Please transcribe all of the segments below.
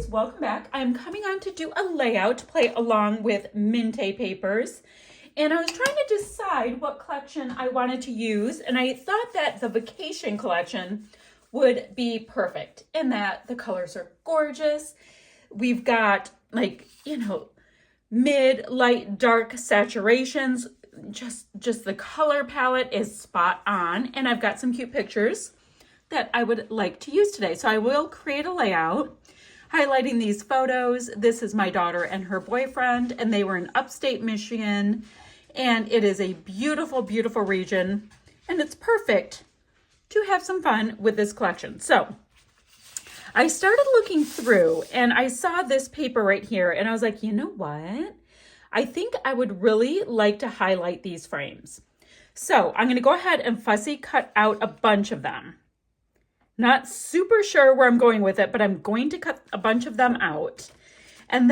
welcome back. I'm coming on to do a layout to play along with Mintay Papers. And I was trying to decide what collection I wanted to use, and I thought that the vacation collection would be perfect in that the colors are gorgeous. We've got mid, light, dark saturations. Just the color palette is spot on, and I've got some cute pictures that I would like to use today. So I will create a layout highlighting these photos. This is my daughter and her boyfriend, and they were in upstate Michigan, and it is a beautiful, beautiful region, and it's perfect to have some fun with this collection. So I started looking through and I saw this paper right here, and I was like, you know what? I think I would really like to highlight these frames. So I'm going to go ahead and fussy cut out a bunch of them. Not super sure where I'm going with it, but I'm going to cut a bunch of them out. And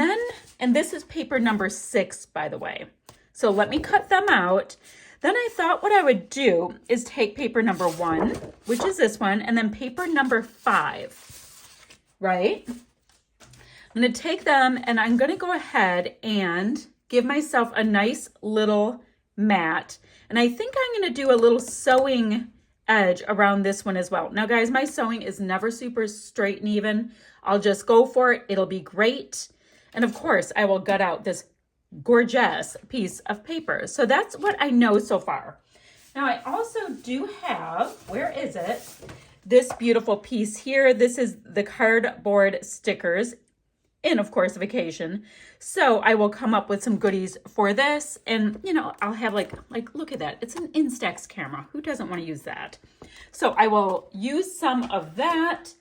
this is paper number 6, by the way. So let me cut them out. Then I thought what I would do is take paper number 1, which is this one, and then paper number 5, right? I'm going to take them and I'm going to go ahead and give myself a nice little mat. And I think I'm going to do a little sewing edge around this one as well. Now guys, my sewing is never super straight and even. I'll just go for it. It'll be great. And of course, I will gut out this gorgeous piece of paper. So that's what I know so far. Now I also do have, where is it? This beautiful piece here. This is the cardboard stickers in, of course, vacation. So I will come up with some goodies for this, and I'll have like look at that. It's an Instax camera. Who doesn't want to use that? So I will use some of that.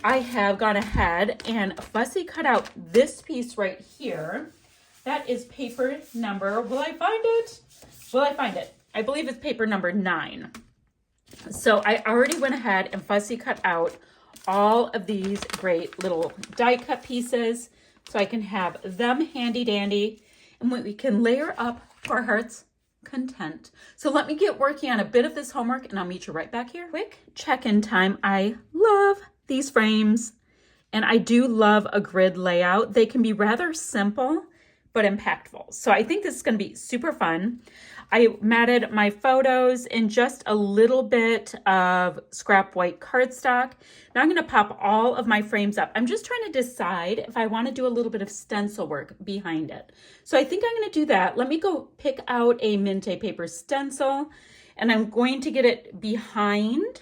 I have gone ahead and fussy cut out this piece right here. That is paper number, will I find it? Will I find it? I believe it's paper number 9. So I already went ahead and fussy cut out all of these great little die cut pieces so I can have them handy dandy, and we can layer up to our heart's content. So let me get working on a bit of this homework and I'll meet you right back here. Quick check-in time. I love these frames, and I do love a grid layout. They can be rather simple but impactful. So I think this is going to be super fun. I matted my photos in just a little bit of scrap white cardstock. Now I'm going to pop all of my frames up. I'm just trying to decide if I want to do a little bit of stencil work behind it. So I think I'm going to do that. Let me go pick out a Mintay paper stencil, and I'm going to get it behind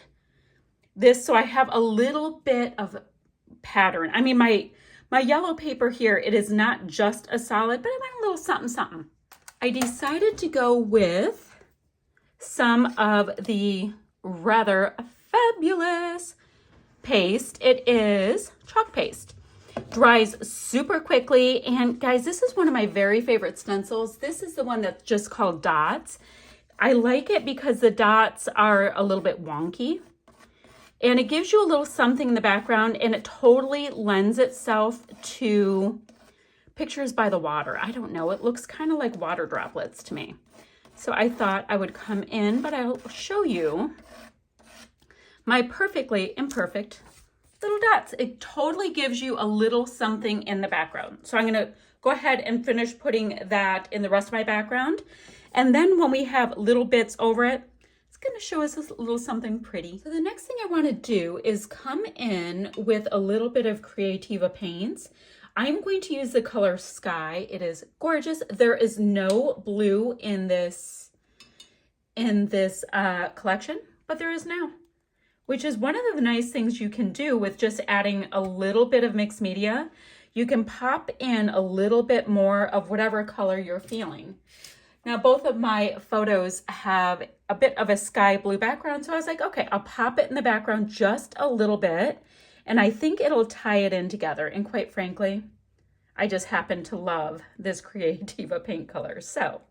this so I have a little bit of pattern. I mean, my yellow paper here, it is not just a solid, but I want a little something, something. I decided to go with some of the rather fabulous paste. It is chalk paste. Dries super quickly. And guys, this is one of my very favorite stencils. This is the one that's just called Dots. I like it because the dots are a little bit wonky. And it gives you a little something in the background, and it totally lends itself to pictures by the water. I don't know. It looks kind of like water droplets to me. So I thought I would come in, but I'll show you my perfectly imperfect little dots. It totally gives you a little something in the background. So I'm going to go ahead and finish putting that in the rest of my background. And then when we have little bits over it, going to show us a little something pretty. So the next thing I want to do is come in with a little bit of Kreativa paints. I'm going to use the color Sky. It is gorgeous. There is no blue in this collection, but there is now, which is one of the nice things you can do with just adding a little bit of mixed media. You can pop in a little bit more of whatever color you're feeling. Now, both of my photos have a bit of a sky blue background, so I was like, okay, I'll pop it in the background just a little bit, and I think it'll tie it in together. And quite frankly, I just happen to love this Kreativa paint color, so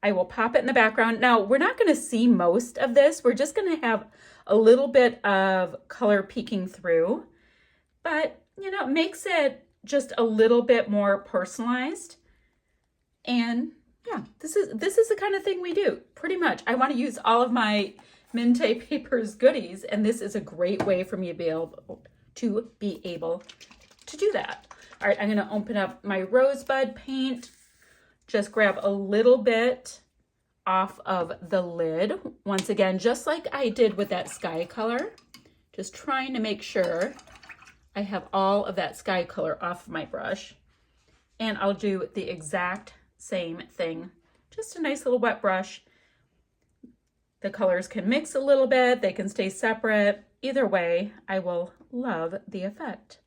I will pop it in the background. Now, we're not going to see most of this. We're just going to have a little bit of color peeking through, but, it makes it just a little bit more personalized. And yeah, this is the kind of thing we do, pretty much. I want to use all of my Mintay Papers goodies, and this is a great way for me to be able to do that. All right, I'm gonna open up my Rosebud paint. Just grab a little bit off of the lid. Once again, just like I did with that sky color, just trying to make sure I have all of that sky color off of my brush. And I'll do the exact same thing. Just a nice little wet brush. The colors can mix a little bit, they can stay separate. Either way, I will love the effect.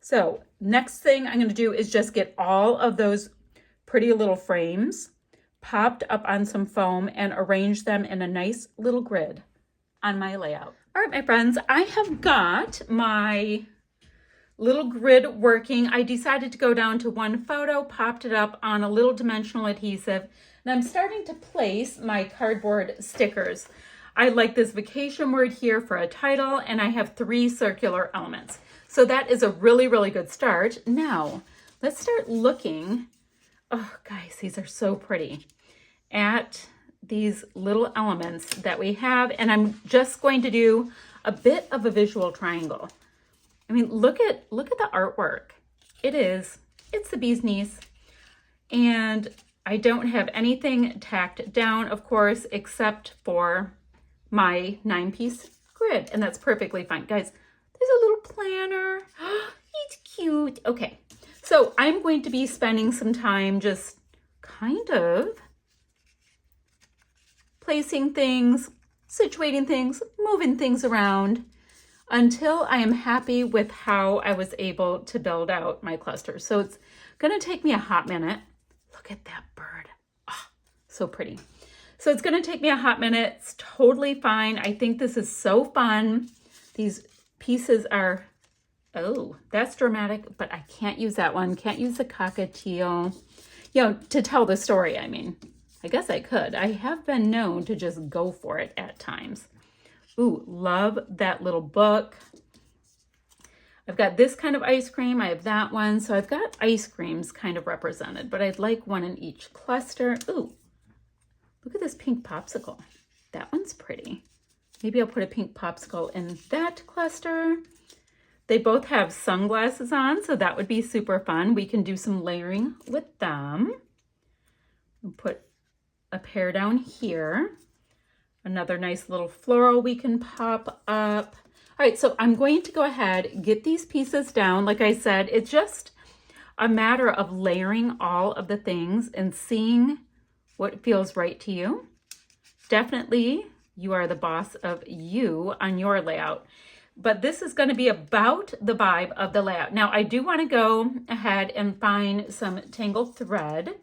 So next thing I'm going to do is just get all of those pretty little frames popped up on some foam and arrange them in a nice little grid on my layout. All right, my friends, I have got my little grid working. I decided to go down to one photo, popped it up on a little dimensional adhesive, and I'm starting to place my cardboard stickers. I like this vacation word here for a title, and I have 3 circular elements. So that is a really, really good start. Now, let's start looking. Oh, guys, these are so pretty. At these little elements that we have, and I'm just going to do a bit of a visual triangle. I mean, look at the artwork. It's the bee's knees. And I don't have anything tacked down, of course, except for my 9-piece grid, and that's perfectly fine. Guys, there's a little planner. It's cute. Okay, so I'm going to be spending some time just kind of placing things, situating things, moving things around until I am happy with how I was able to build out my clusters. So it's gonna take me a hot minute. Look at that bird. Oh, so pretty. So it's gonna take me a hot minute. It's totally fine. I think this is so fun. These pieces are, oh, that's dramatic, but I can't use that one. Can't use the cockatiel. You know, to tell the story, I mean, I guess I could. I have been known to just go for it at times. Ooh, love that little book. I've got this kind of ice cream. I have that one. So I've got ice creams kind of represented, but I'd like one in each cluster. Ooh, look at this pink popsicle. That one's pretty. Maybe I'll put a pink popsicle in that cluster. They both have sunglasses on, so that would be super fun. We can do some layering with them. We'll put a pair down here. Another nice little floral we can pop up. All right, so I'm going to go ahead, get these pieces down. Like I said, it's just a matter of layering all of the things and seeing what feels right to you. Definitely, you are the boss of you on your layout. But this is going to be about the vibe of the layout. Now, I do want to go ahead and find some tangled thread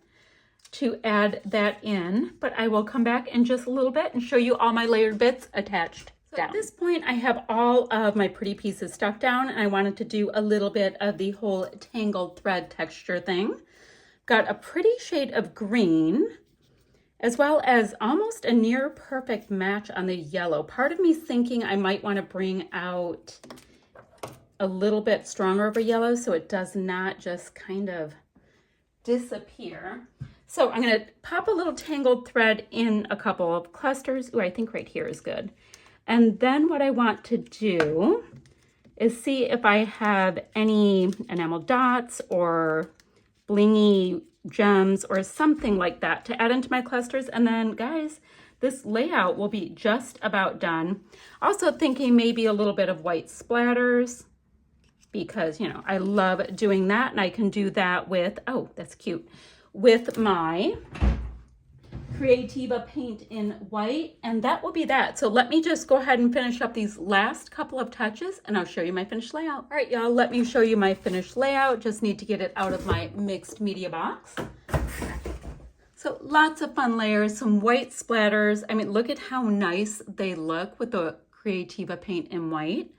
to add that in, but I will come back in just a little bit and show you all my layered bits attached down. At this point, I have all of my pretty pieces stuck down, and I wanted to do a little bit of the whole tangled thread texture thing. Got a pretty shade of green, as well as almost a near perfect match on the yellow. Part of me thinking I might want to bring out a little bit stronger of a yellow so it does not just kind of disappear. So I'm going to pop a little tangled thread in a couple of clusters. Ooh, I think right here is good. And then what I want to do is see if I have any enamel dots or blingy gems or something like that to add into my clusters. And then, guys, this layout will be just about done. Also thinking maybe a little bit of white splatters because, you know, I love doing that, and I can do that with, oh, that's cute, with my Kreativa paint in white, and that will be that. So let me just go ahead and finish up these last couple of touches, and I'll show you my finished layout. All right, y'all, let me show you my finished layout. Just need to get it out of my mixed media box. So lots of fun layers, some white splatters. I mean, look at how nice they look with the Kreativa paint in white.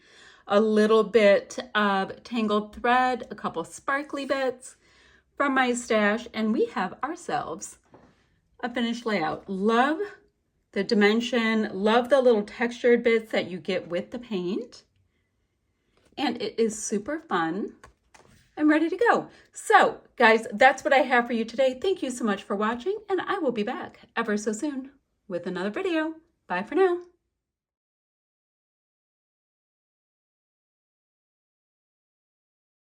A little bit of tangled thread, a couple sparkly bits from my stash, and we have ourselves a finished layout. Love the dimension, love the little textured bits that you get with the paint, and it is super fun. I'm ready to go. So guys, that's what I have for you today. Thank you so much for watching, and I will be back ever so soon with another video. Bye for now.